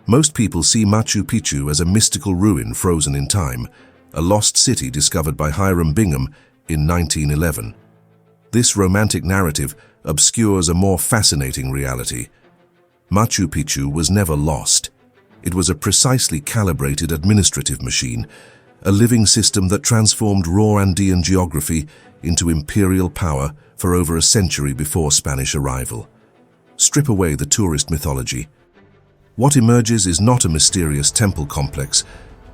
Most people see Machu Picchu as a mystical ruin frozen in time, a lost city discovered by Hiram Bingham in 1911. This romantic narrative obscures a more fascinating reality. Machu Picchu was never lost. It was a precisely calibrated administrative machine, a living system that transformed raw Andean geography into imperial power for over a century before Spanish arrival. Strip away the tourist mythology. What emerges is not a mysterious temple complex,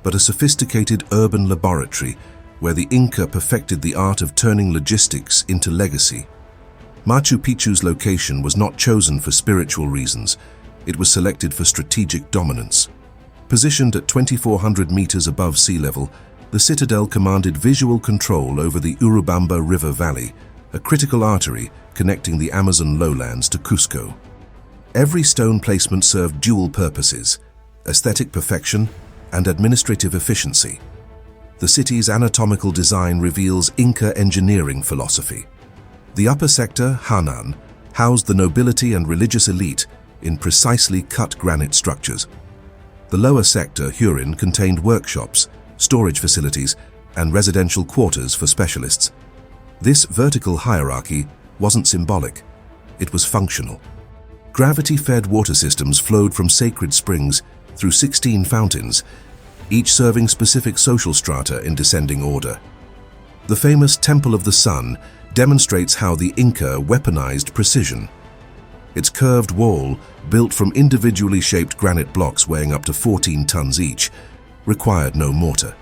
but a sophisticated urban laboratory where the Inca perfected the art of turning logistics into legacy. Machu Picchu's location was not chosen for spiritual reasons. It was selected for strategic dominance. Positioned at 2,400 meters above sea level, the citadel commanded visual control over the Urubamba River Valley, a critical artery connecting the Amazon lowlands to Cusco. Every stone placement served dual purposes: aesthetic perfection and administrative efficiency. The city's anatomical design reveals Inca engineering philosophy. The upper sector, Hanan, housed the nobility and religious elite in precisely cut granite structures. The lower sector, Hurin, contained workshops, storage facilities, and residential quarters for specialists. This vertical hierarchy wasn't symbolic, it was functional. Gravity-fed water systems flowed from sacred springs through 16 fountains, each serving specific social strata in descending order. The famous Temple of the Sun demonstrates how the Inca weaponized precision. Its curved wall, built from individually shaped granite blocks weighing up to 14 tons each, required no mortar.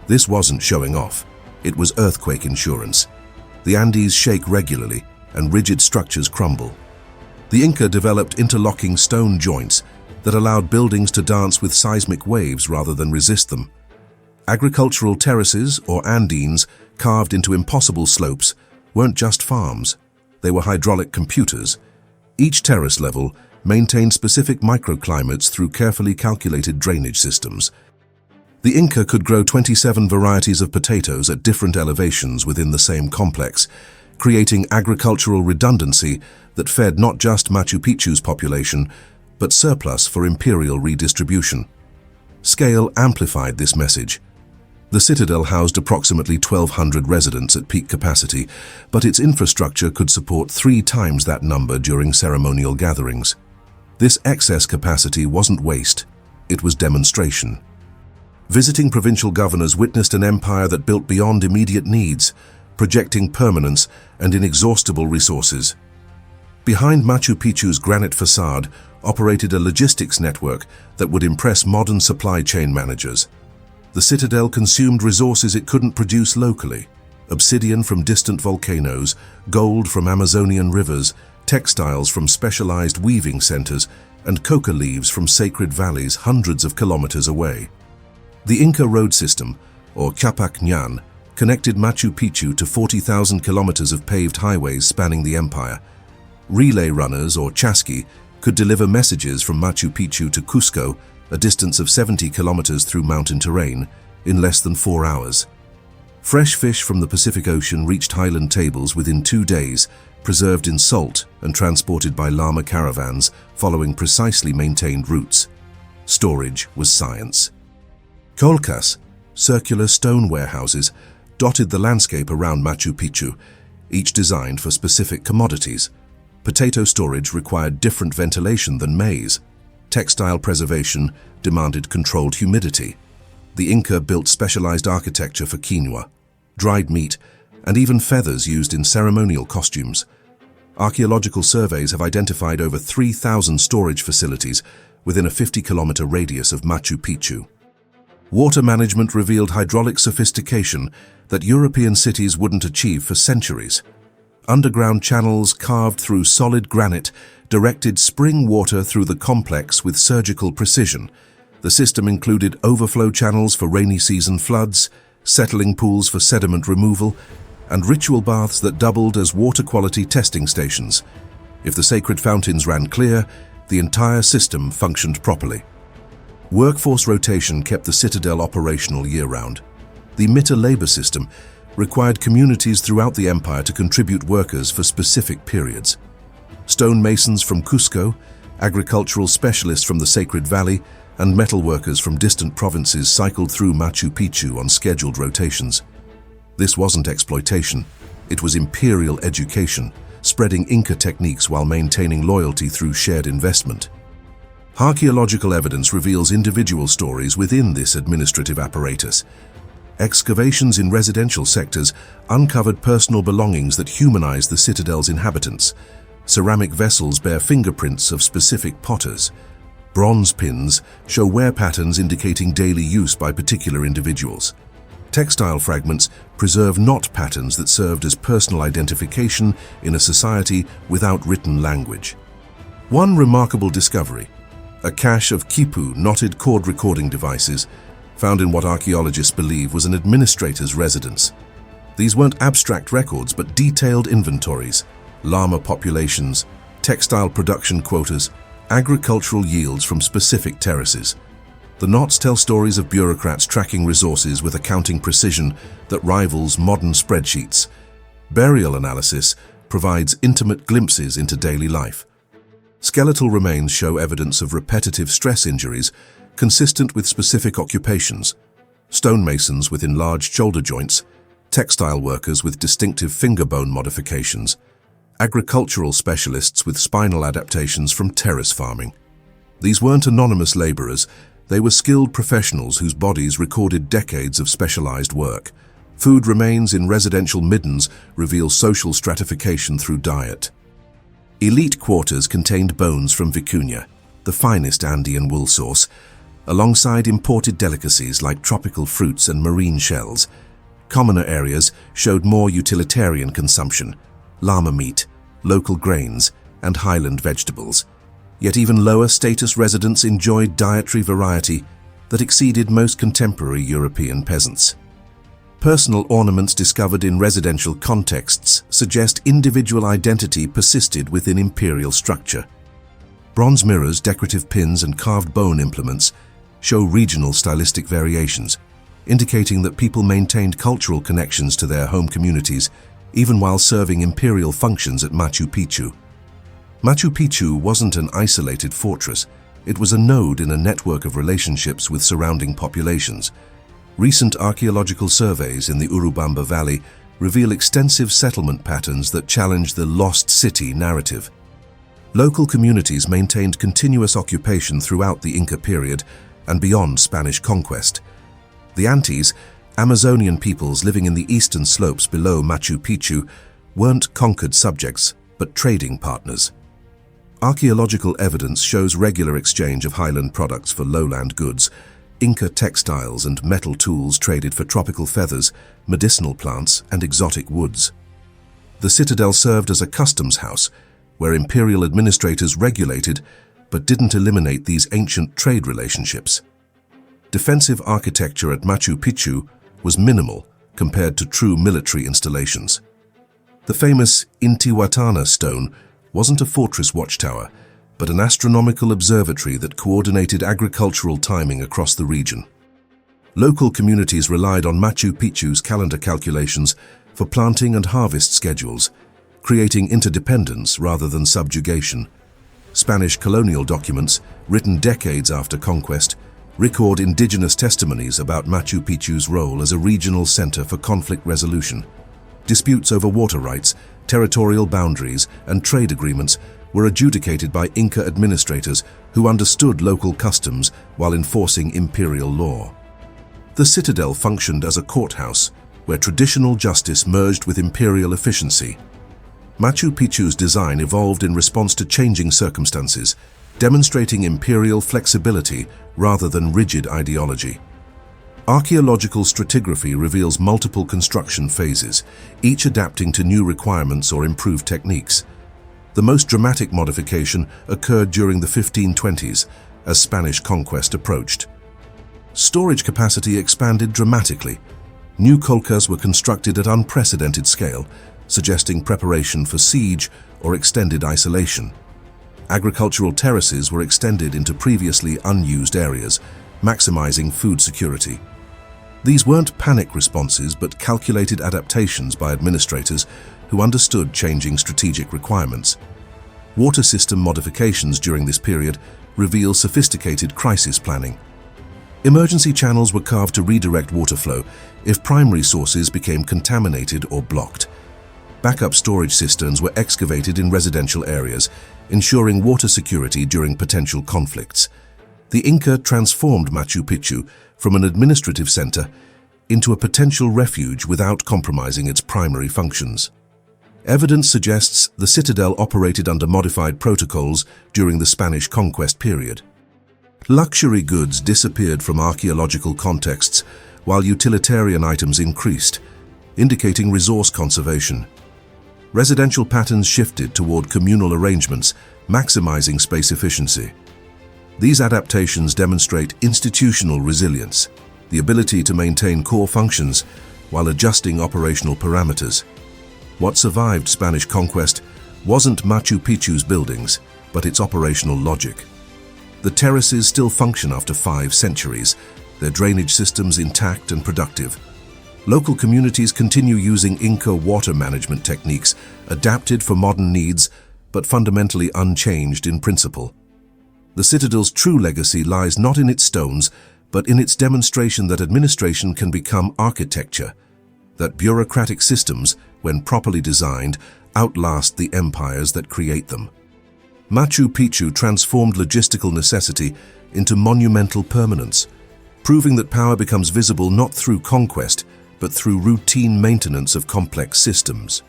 This wasn't showing off, it was earthquake insurance. The Andes shake regularly, and rigid structures crumble. The Inca developed interlocking stone joints that allowed buildings to dance with seismic waves rather than resist them. Agricultural terraces, or andines, carved into impossible slopes, weren't just farms. They were hydraulic computers. Each terrace level maintained specific microclimates through carefully calculated drainage systems. The Inca could grow 27 varieties of potatoes at different elevations within the same complex, creating agricultural redundancy that fed not just Machu Picchu's population, but surplus for imperial redistribution. Scale amplified this message. The citadel housed approximately 1,200 residents at peak capacity, but its infrastructure could support 3 times that number during ceremonial gatherings. This excess capacity wasn't waste, it was demonstration. Visiting provincial governors witnessed an empire that built beyond immediate needs, projecting permanence and inexhaustible resources. Behind Machu Picchu's granite facade operated a logistics network that would impress modern supply chain managers. The citadel consumed resources it couldn't produce locally: obsidian from distant volcanoes, gold from Amazonian rivers, textiles from specialized weaving centers, and coca leaves from sacred valleys hundreds of kilometers away. The Inca road system, or Capac Ñan, connected Machu Picchu to 40,000 kilometers of paved highways spanning the empire. Relay runners, or chasqui, could deliver messages from Machu Picchu to Cusco, a distance of 70 kilometers through mountain terrain, in less than 4 hours. Fresh fish from the Pacific Ocean reached highland tables within 2 days, preserved in salt and transported by llama caravans following precisely maintained routes. Storage was science. Colcas, circular stone warehouses, dotted the landscape around Machu Picchu, each designed for specific commodities. Potato storage required different ventilation than maize. Textile preservation demanded controlled humidity. The Inca built specialized architecture for quinoa, dried meat, and even feathers used in ceremonial costumes. Archaeological surveys have identified over 3,000 storage facilities within a 50-kilometer radius of Machu Picchu. Water management revealed hydraulic sophistication that European cities wouldn't achieve for centuries. Underground channels carved through solid granite directed spring water through the complex with surgical precision. The system included overflow channels for rainy season floods, settling pools for sediment removal, and ritual baths that doubled as water quality testing stations. If the sacred fountains ran clear, the entire system functioned properly. Workforce rotation kept the citadel operational year-round. The Mita labor system required communities throughout the empire to contribute workers for specific periods. Stonemasons from Cusco, agricultural specialists from the Sacred Valley, and metalworkers from distant provinces cycled through Machu Picchu on scheduled rotations. This wasn't exploitation, it was imperial education, spreading Inca techniques while maintaining loyalty through shared investment. Archaeological evidence reveals individual stories within this administrative apparatus. Excavations in residential sectors uncovered personal belongings that humanize the citadel's inhabitants. Ceramic vessels bear fingerprints of specific potters. Bronze pins show wear patterns indicating daily use by particular individuals. Textile fragments preserve knot patterns that served as personal identification in a society without written language. One remarkable discovery: a cache of quipu knotted cord recording devices found in what archaeologists believe was an administrator's residence. These weren't abstract records but detailed inventories: llama populations, textile production quotas, agricultural yields from specific terraces. The knots tell stories of bureaucrats tracking resources with accounting precision that rivals modern spreadsheets. Burial analysis provides intimate glimpses into daily life. Skeletal remains show evidence of repetitive stress injuries consistent with specific occupations: stonemasons with enlarged shoulder joints, textile workers with distinctive finger bone modifications, agricultural specialists with spinal adaptations from terrace farming. These weren't anonymous laborers, they were skilled professionals whose bodies recorded decades of specialized work. Food remains in residential middens reveal social stratification through diet. Elite quarters contained bones from vicuña, the finest Andean wool source, alongside imported delicacies like tropical fruits and marine shells. Commoner areas showed more utilitarian consumption: llama meat, local grains, and highland vegetables. Yet even lower status residents enjoyed dietary variety that exceeded most contemporary European peasants. Personal ornaments discovered in residential contexts suggest individual identity persisted within imperial structure. Bronze mirrors, decorative pins, and carved bone implements show regional stylistic variations, indicating that people maintained cultural connections to their home communities even while serving imperial functions at Machu Picchu. Machu Picchu wasn't an isolated fortress, it was a node in a network of relationships with surrounding populations. Recent archaeological surveys in the Urubamba Valley reveal extensive settlement patterns that challenge the lost city narrative. Local communities maintained continuous occupation throughout the Inca period and beyond Spanish conquest. The Antes, Amazonian peoples living in the eastern slopes below Machu Picchu, weren't conquered subjects, but trading partners. Archaeological evidence shows regular exchange of highland products for lowland goods. Inca textiles and metal tools traded for tropical feathers, medicinal plants, and exotic woods. The citadel served as a customs house, where imperial administrators regulated but didn't eliminate these ancient trade relationships. Defensive architecture at Machu Picchu was minimal compared to true military installations. The famous Intihuatana stone wasn't a fortress watchtower, but an astronomical observatory that coordinated agricultural timing across the region. Local communities relied on Machu Picchu's calendar calculations for planting and harvest schedules, creating interdependence rather than subjugation. Spanish colonial documents, written decades after conquest, record indigenous testimonies about Machu Picchu's role as a regional center for conflict resolution. Disputes over water rights, territorial boundaries, and trade agreements were adjudicated by Inca administrators who understood local customs while enforcing imperial law. The citadel functioned as a courthouse, where traditional justice merged with imperial efficiency. Machu Picchu's design evolved in response to changing circumstances, demonstrating imperial flexibility rather than rigid ideology. Archaeological stratigraphy reveals multiple construction phases, each adapting to new requirements or improved techniques. The most dramatic modification occurred during the 1520s as Spanish conquest approached. Storage capacity expanded dramatically. New kolkas were constructed at unprecedented scale, suggesting preparation for siege or extended isolation. Agricultural terraces were extended into previously unused areas, maximizing food security. These weren't panic responses but calculated adaptations by administrators who understood changing strategic requirements. Water system modifications during this period reveal sophisticated crisis planning. Emergency channels were carved to redirect water flow if primary sources became contaminated or blocked. Backup storage cisterns were excavated in residential areas, ensuring water security during potential conflicts. The Inca transformed Machu Picchu from an administrative center into a potential refuge without compromising its primary functions. Evidence suggests the citadel operated under modified protocols during the Spanish Conquest period. Luxury goods disappeared from archaeological contexts while utilitarian items increased, indicating resource conservation. Residential patterns shifted toward communal arrangements, maximizing space efficiency. These adaptations demonstrate institutional resilience, the ability to maintain core functions while adjusting operational parameters. What survived Spanish conquest wasn't Machu Picchu's buildings, but its operational logic. The terraces still function after 5 centuries, their drainage systems intact and productive. Local communities continue using Inca water management techniques, adapted for modern needs, but fundamentally unchanged in principle. The citadel's true legacy lies not in its stones, but in its demonstration that administration can become architecture, that bureaucratic systems, when properly designed, outlast the empires that create them. Machu Picchu transformed logistical necessity into monumental permanence, proving that power becomes visible not through conquest, but through routine maintenance of complex systems.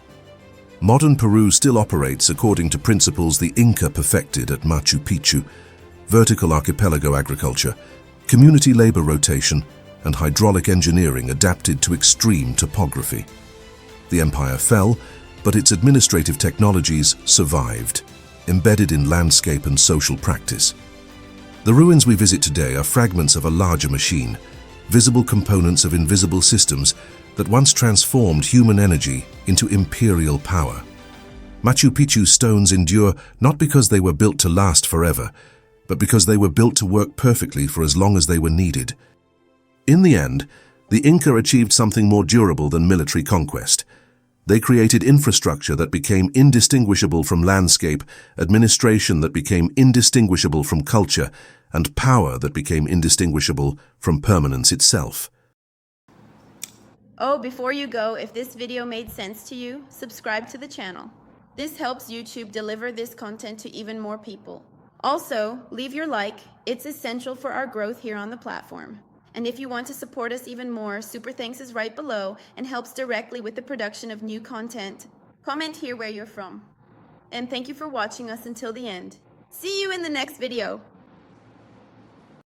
Modern Peru still operates according to principles the Inca perfected at Machu Picchu: vertical archipelago agriculture, community labor rotation, and hydraulic engineering adapted to extreme topography. The empire fell, but its administrative technologies survived, embedded in landscape and social practice. The ruins we visit today are fragments of a larger machine, visible components of invisible systems that once transformed human energy into imperial power. Machu Picchu's stones endure not because they were built to last forever, but because they were built to work perfectly for as long as they were needed. In the end, the Inca achieved something more durable than military conquest. They created infrastructure that became indistinguishable from landscape, administration that became indistinguishable from culture, and power that became indistinguishable from permanence itself. Oh, before you go, if this video made sense to you, subscribe to the channel. This helps YouTube deliver this content to even more people. Also, leave your like. It's essential for our growth here on the platform. And if you want to support us even more, Super Thanks is right below and helps directly with the production of new content. Comment here where you're from. And thank you for watching us until the end. See you in the next video.